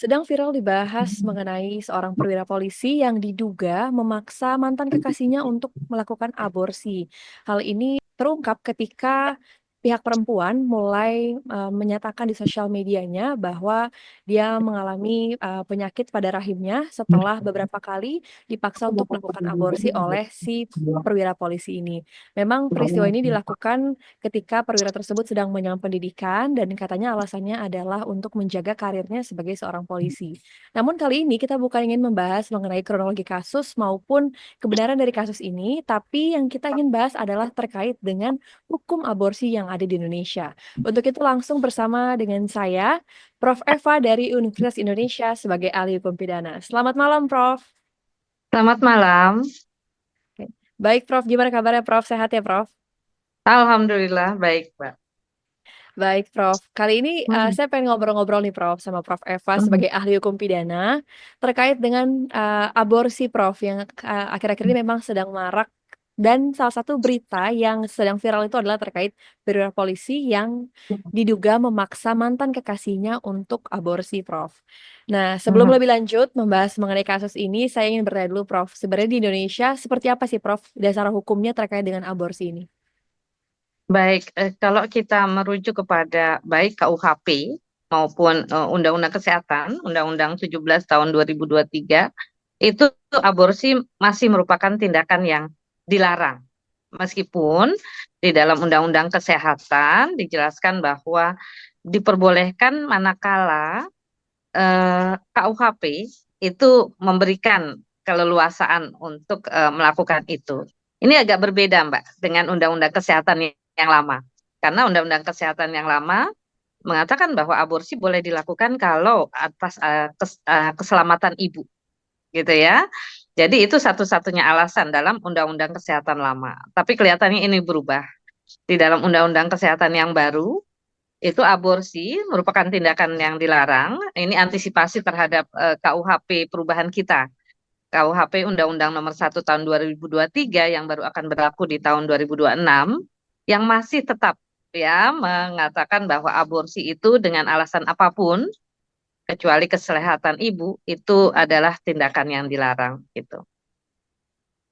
Sedang viral dibahas mengenai seorang perwira polisi yang diduga memaksa mantan kekasihnya untuk melakukan aborsi. Hal ini terungkap ketika pihak perempuan mulai menyatakan di sosial medianya bahwa dia mengalami penyakit pada rahimnya setelah beberapa kali dipaksa untuk melakukan aborsi oleh si perwira polisi ini. Memang peristiwa ini dilakukan ketika perwira tersebut sedang mengenyam pendidikan dan katanya alasannya adalah untuk menjaga karirnya sebagai seorang polisi. Namun kali ini kita bukan ingin membahas mengenai kronologi kasus maupun kebenaran dari kasus ini, tapi yang kita ingin bahas adalah terkait dengan hukum aborsi yang ada di Indonesia. Untuk itu langsung bersama dengan saya, Prof. Eva dari Universitas Indonesia sebagai ahli hukum pidana. Selamat malam, Prof. Selamat malam. Oke. Baik, Prof. Gimana kabarnya, Prof? Sehat ya, Prof? Alhamdulillah baik, Mbak. Baik, Prof. Kali ini, Hmm, saya pengen ngobrol-ngobrol nih, Prof, sama Prof. Eva hmm, sebagai ahli hukum pidana, terkait dengan, aborsi, Prof, yang, akhir-akhir ini memang sedang marak dan salah satu berita yang sedang viral itu adalah terkait perwira polisi yang diduga memaksa mantan kekasihnya untuk aborsi, Prof. Nah, sebelum hmm. lebih lanjut membahas mengenai kasus ini, saya ingin bertanya dulu, Prof, sebenarnya di Indonesia seperti apa sih, Prof, dasar hukumnya terkait dengan aborsi ini? Baik, kalau kita merujuk kepada baik KUHP maupun Undang-Undang Kesehatan, Undang-Undang 17 tahun 2023, itu aborsi masih merupakan tindakan yang dilarang. Meskipun di dalam Undang-Undang Kesehatan dijelaskan bahwa diperbolehkan manakala KUHP itu memberikan keleluasaan untuk melakukan itu. Ini agak berbeda, Mbak, dengan Undang-Undang Kesehatan yang lama. Karena Undang-Undang Kesehatan yang lama mengatakan bahwa aborsi boleh dilakukan kalau atas keselamatan ibu, gitu ya. Jadi itu satu-satunya alasan dalam Undang-Undang Kesehatan lama. Tapi kelihatannya ini berubah. Di dalam Undang-Undang Kesehatan yang baru, itu aborsi merupakan tindakan yang dilarang. Ini antisipasi terhadap KUHP perubahan kita. KUHP Undang-Undang Nomor 1 Tahun 2023 yang baru akan berlaku di tahun 2026 yang masih tetap ya mengatakan bahwa aborsi itu dengan alasan apapun kecuali kesehatan ibu itu adalah tindakan yang dilarang gitu.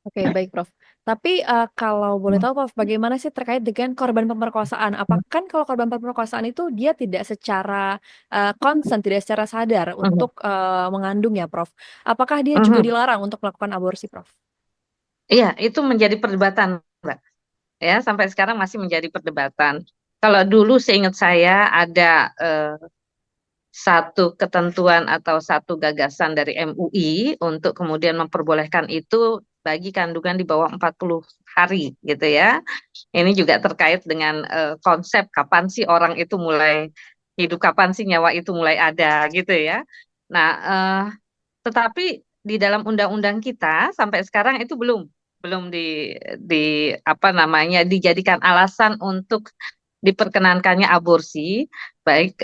Oke, baik, Prof. Tapi, kalau boleh tahu, Prof, bagaimana sih terkait dengan korban pemerkosaan? Kan kalau korban pemerkosaan itu dia tidak secara, konsen, tidak secara sadar Mhm, untuk, mengandung ya, Prof. Apakah dia juga mhm. dilarang untuk melakukan aborsi, Prof? Iya, itu menjadi perdebatan, Mbak. Ya, sampai sekarang masih menjadi perdebatan. Kalau dulu seingat saya ada satu ketentuan atau satu gagasan dari MUI untuk kemudian memperbolehkan itu bagi kandungan di bawah 40 hari gitu ya. Ini juga terkait dengan konsep kapan sih orang itu mulai hidup, kapan sih nyawa itu mulai ada gitu ya. Nah, tetapi di dalam undang-undang kita sampai sekarang itu belum di apa namanya dijadikan alasan untuk diperkenankannya aborsi, baik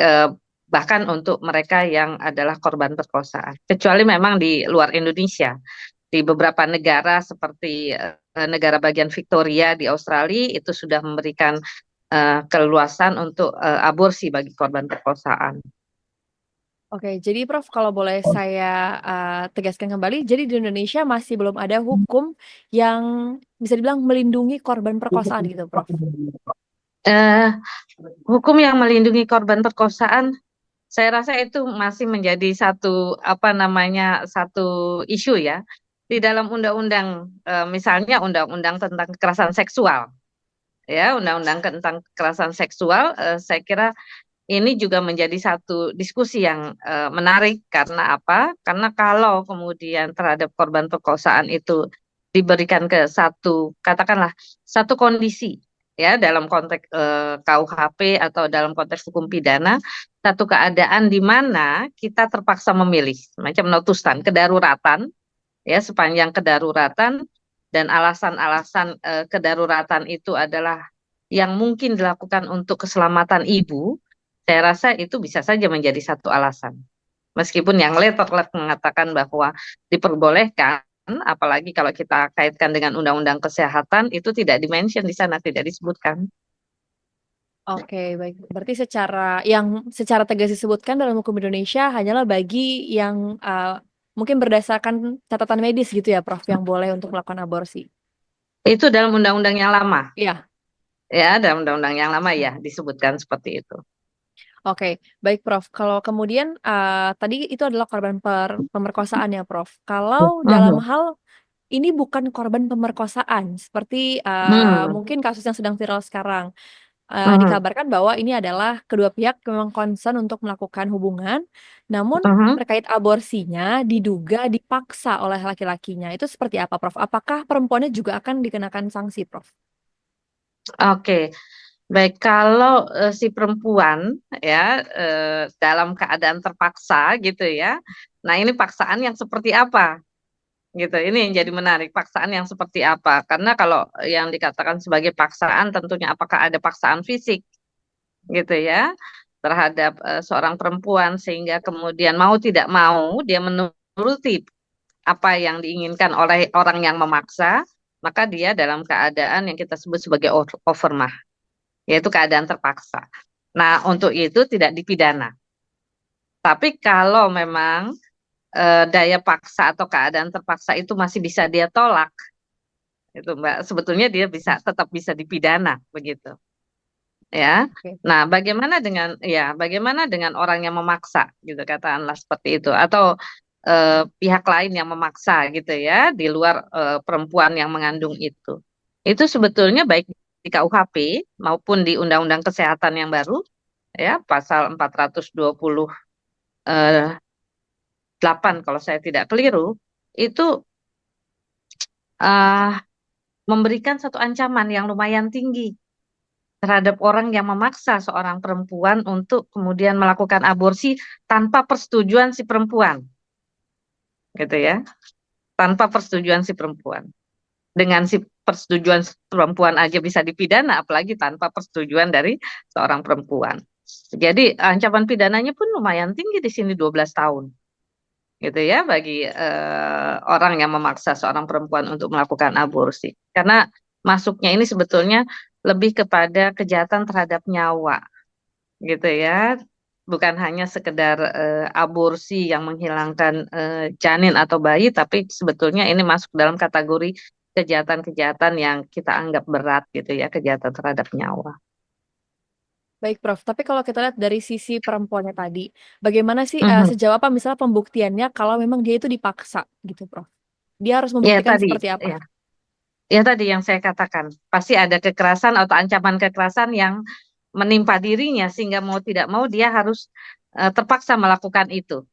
bahkan untuk mereka yang adalah korban perkosaan. Kecuali memang di luar Indonesia, di beberapa negara seperti negara bagian Victoria di Australia itu sudah memberikan keleluasan untuk aborsi bagi korban perkosaan. Oke, jadi Prof, kalau boleh saya, tegaskan kembali, jadi di Indonesia masih belum ada hukum yang bisa dibilang melindungi korban perkosaan gitu, Prof? Eh, Hukum yang melindungi korban perkosaan, saya rasa itu masih menjadi satu apa namanya satu isu ya di dalam undang-undang, misalnya undang-undang tentang kekerasan seksual, ya undang-undang tentang kekerasan seksual, saya kira ini juga menjadi satu diskusi yang menarik karena apa? Karena kalau kemudian terhadap korban perkosaan itu diberikan ke satu, katakanlah satu kondisi ya dalam konteks KUHP atau dalam konteks hukum pidana, satu keadaan di mana kita terpaksa memilih macam notustan, kedaruratan ya sepanjang kedaruratan dan alasan-alasan kedaruratan itu adalah yang mungkin dilakukan untuk keselamatan ibu, saya rasa itu bisa saja menjadi satu alasan. Meskipun yang letterlet mengatakan bahwa diperbolehkan, apalagi kalau kita kaitkan dengan undang-undang kesehatan, itu tidak dimention di sana, tidak disebutkan. Oke, baik. Berarti secara tegas disebutkan dalam hukum Indonesia hanyalah bagi yang mungkin berdasarkan catatan medis gitu ya, Prof, yang boleh untuk melakukan aborsi. Itu dalam undang-undang yang lama, Iya. ya, dalam undang-undang yang lama ya disebutkan seperti itu. Oke, baik Prof. Kalau kemudian tadi itu adalah korban pemerkosaan ya, Prof. Kalau dalam Mhm, hal ini bukan korban pemerkosaan, seperti mhm, mungkin kasus yang sedang viral sekarang. mhm, Dikabarkan bahwa ini adalah kedua pihak memang concern untuk melakukan hubungan, namun mhm. terkait aborsinya diduga dipaksa oleh laki-lakinya. Itu seperti apa, Prof? Apakah perempuannya juga akan dikenakan sanksi, Prof? Oke, baik kalau si perempuan ya dalam keadaan terpaksa gitu ya. Nah, ini paksaan yang seperti apa gitu. Ini yang jadi menarik, paksaan yang seperti apa? Karena kalau yang dikatakan sebagai paksaan tentunya apakah ada paksaan fisik gitu ya terhadap seorang perempuan sehingga kemudian mau tidak mau dia menuruti apa yang diinginkan oleh orang yang memaksa, maka dia dalam keadaan yang kita sebut sebagai overmah, yaitu keadaan terpaksa. Nah, untuk itu tidak dipidana. Tapi kalau memang daya paksa atau keadaan terpaksa itu masih bisa dia tolak, itu Mbak, sebetulnya dia tetap bisa dipidana begitu, ya. Oke. Nah, bagaimana dengan orang yang memaksa gitu katakanlah seperti itu atau pihak lain yang memaksa gitu ya di luar perempuan yang mengandung itu. Itu sebetulnya baik di KUHP maupun di Undang-Undang Kesehatan yang baru ya pasal 428 kalau saya tidak keliru itu eh, memberikan satu ancaman yang lumayan tinggi terhadap orang yang memaksa seorang perempuan untuk kemudian melakukan aborsi tanpa persetujuan si perempuan, gitu ya, tanpa persetujuan si perempuan. Dengan si persetujuan perempuan aja bisa dipidana, apalagi tanpa persetujuan dari seorang perempuan. Jadi ancaman pidananya pun lumayan tinggi di sini 12 tahun, gitu ya, bagi orang yang memaksa seorang perempuan untuk melakukan aborsi. Karena masuknya ini sebetulnya lebih kepada kejahatan terhadap nyawa gitu ya. Bukan hanya sekedar aborsi yang menghilangkan janin atau bayi, tapi sebetulnya ini masuk dalam kategori kejahatan-kejahatan yang kita anggap berat gitu ya, kejahatan terhadap nyawa. Baik, Prof. Tapi kalau kita lihat dari sisi perempuannya tadi, bagaimana sih Mhm. sejauh apa misalnya pembuktiannya kalau memang dia itu dipaksa gitu, Prof? Dia harus Ya membuktikan tadi, seperti apa? ya, ya tadi yang saya katakan, pasti ada kekerasan atau ancaman kekerasan yang menimpa dirinya sehingga mau tidak mau dia harus terpaksa melakukan itu.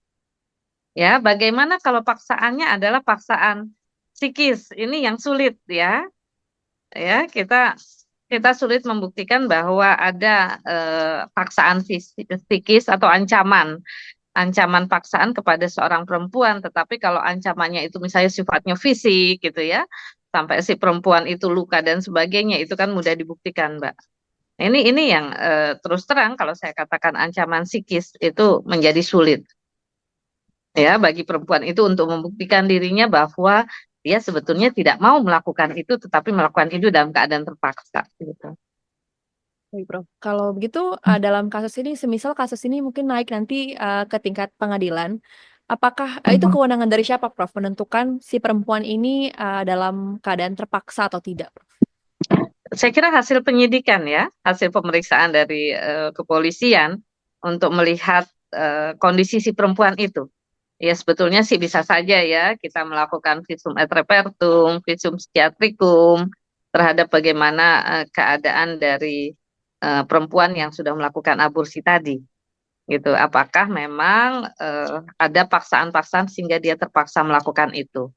Ya, bagaimana kalau paksaannya adalah paksaan psikis? Ini yang sulit ya. Ya kita kita sulit membuktikan bahwa ada paksaan psikis atau ancaman paksaan kepada seorang perempuan, tetapi kalau ancamannya itu misalnya sifatnya fisik gitu ya sampai si perempuan itu luka dan sebagainya itu kan mudah dibuktikan, Mbak. Ini yang terus terang kalau saya katakan ancaman psikis itu menjadi sulit ya bagi perempuan itu untuk membuktikan dirinya bahwa dia sebetulnya tidak mau melakukan itu tetapi melakukan itu dalam keadaan terpaksa gitu. Baik, Prof. Kalau begitu dalam kasus ini, semisal kasus ini mungkin naik nanti ke tingkat pengadilan, apakah itu Mhm. kewenangan dari siapa, Prof, menentukan si perempuan ini dalam keadaan terpaksa atau tidak, Prof? Saya kira hasil penyidikan ya, hasil pemeriksaan dari kepolisian untuk melihat kondisi si perempuan itu. Ya sebetulnya sih bisa saja ya kita melakukan visum et repertum, visum psikiatrikum terhadap bagaimana keadaan dari perempuan yang sudah melakukan aborsi tadi. Gitu. Apakah memang ada paksaan-paksaan sehingga dia terpaksa melakukan itu.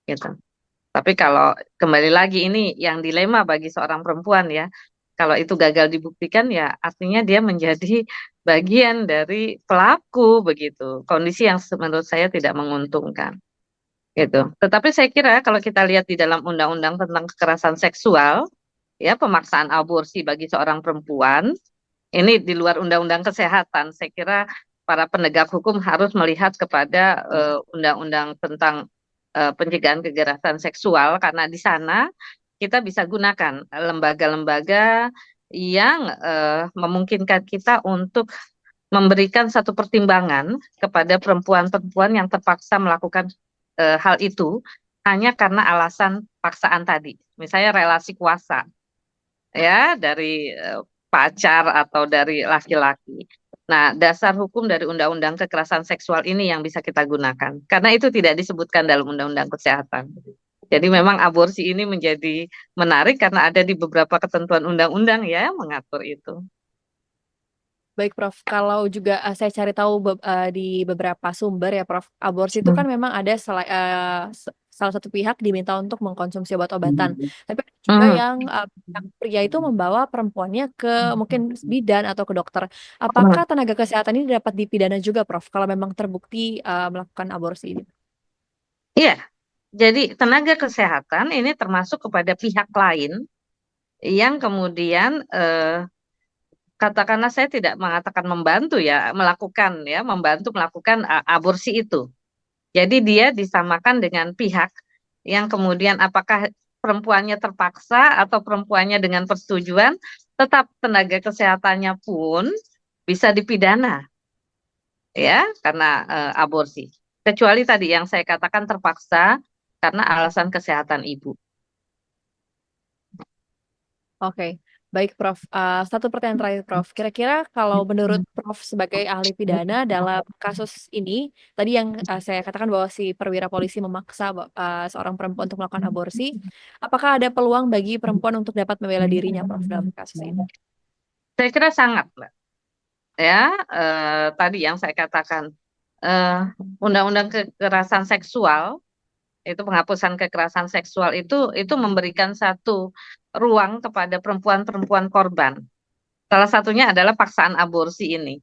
Gitu. Tapi kalau kembali lagi ini yang dilema bagi seorang perempuan ya, kalau itu gagal dibuktikan ya artinya dia menjadi bagian dari pelaku begitu. Kondisi yang menurut saya tidak menguntungkan gitu. Tetapi saya kira kalau kita lihat di dalam undang-undang tentang kekerasan seksual, ya pemaksaan aborsi bagi seorang perempuan ini di luar undang-undang kesehatan. Saya kira para penegak hukum harus melihat kepada undang-undang tentang pencegahan kekerasan seksual karena di sana kita bisa gunakan lembaga-lembaga yang memungkinkan kita untuk memberikan satu pertimbangan kepada perempuan-perempuan yang terpaksa melakukan hal itu hanya karena alasan paksaan tadi, misalnya relasi kuasa ya dari pacar atau dari laki-laki. Nah, dasar hukum dari Undang-Undang Kekerasan Seksual ini yang bisa kita gunakan, karena itu tidak disebutkan dalam Undang-Undang Kesehatan. Jadi memang aborsi ini menjadi menarik karena ada di beberapa ketentuan undang-undang ya mengatur itu. Baik, Prof. Kalau juga saya cari tahu di beberapa sumber ya, Prof. Aborsi itu kan memang ada salah satu pihak diminta untuk mengkonsumsi obat-obatan. Tapi ada juga Hmm. yang pihak pria itu membawa perempuannya ke mungkin bidan atau ke dokter. Apakah tenaga kesehatan ini dapat dipidana juga, Prof. Kalau memang terbukti melakukan aborsi ini? Iya, jadi tenaga kesehatan ini termasuk kepada pihak lain yang kemudian katakanlah saya tidak mengatakan membantu ya, membantu melakukan aborsi itu. Jadi dia disamakan dengan pihak yang kemudian apakah perempuannya terpaksa atau perempuannya dengan persetujuan, tetap tenaga kesehatannya pun bisa dipidana ya karena aborsi. Kecuali tadi yang saya katakan terpaksa karena alasan kesehatan ibu. Oke, baik, Prof. Satu pertanyaan terakhir, Prof. Kira-kira kalau menurut Prof sebagai ahli pidana dalam kasus ini, tadi yang saya katakan bahwa si perwira polisi memaksa seorang perempuan untuk melakukan aborsi, apakah ada peluang bagi perempuan untuk dapat membela dirinya, Prof, dalam kasus ini? Saya kira sangat, Mbak. Ya, tadi yang saya katakan, eh, undang-undang kekerasan seksual itu penghapusan kekerasan seksual itu memberikan satu ruang kepada perempuan-perempuan korban. Salah satunya adalah paksaan aborsi ini,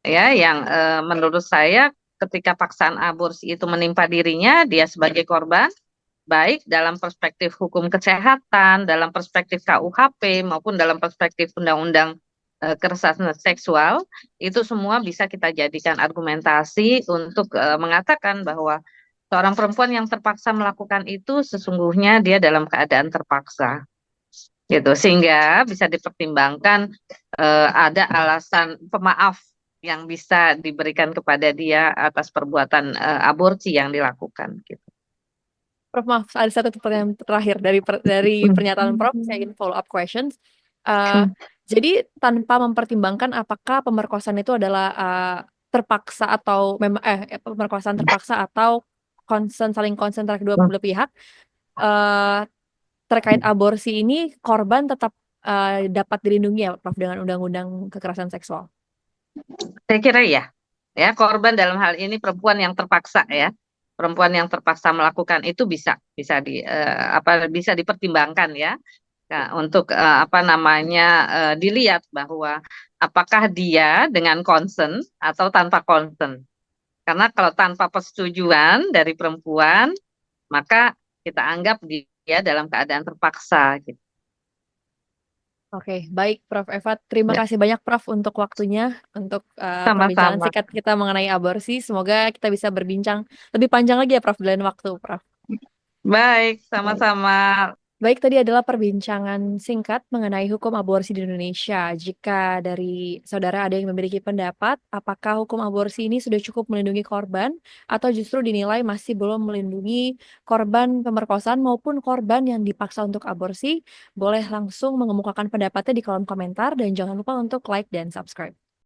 ya, yang menurut saya ketika paksaan aborsi itu menimpa dirinya, dia sebagai korban, baik dalam perspektif hukum kesehatan, dalam perspektif KUHP maupun dalam perspektif undang-undang kekerasan seksual, itu semua bisa kita jadikan argumentasi untuk mengatakan bahwa seorang perempuan yang terpaksa melakukan itu sesungguhnya dia dalam keadaan terpaksa, gitu. Sehingga bisa dipertimbangkan ada alasan pemaaf yang bisa diberikan kepada dia atas perbuatan aborsi yang dilakukan, gitu. Prof, maaf, ada satu pertanyaan terakhir dari pernyataan Prof, saya ingin follow up questions. Jadi tanpa mempertimbangkan apakah pemerkosaan itu adalah terpaksa atau memang pemerkosaan terpaksa atau saling konsen antara kedua belah pihak, eh, terkait aborsi ini korban tetap dapat dilindungi ya, Prof, dengan undang-undang kekerasan seksual. Saya kira ya korban dalam hal ini perempuan yang terpaksa ya, perempuan yang terpaksa melakukan itu bisa dipertimbangkan ya, untuk dilihat bahwa apakah dia dengan concern atau tanpa concern. Karena kalau tanpa persetujuan dari perempuan, maka kita anggap dia dalam keadaan terpaksa, gitu. Oke, baik, Prof. Eva. Terima Ya, kasih banyak, Prof, untuk waktunya, untuk perbincangan sama-sama. singkat kita mengenai aborsi. Semoga kita bisa berbincang lebih panjang lagi ya, Prof, di lain waktu, Prof. Baik, Baik. sama-sama. Baik, tadi adalah perbincangan singkat mengenai hukum aborsi di Indonesia. Jika dari saudara ada yang memiliki pendapat, apakah hukum aborsi ini sudah cukup melindungi korban, atau justru dinilai masih belum melindungi korban pemerkosaan maupun korban yang dipaksa untuk aborsi, boleh langsung mengemukakan pendapatnya di kolom komentar, dan jangan lupa untuk like dan subscribe.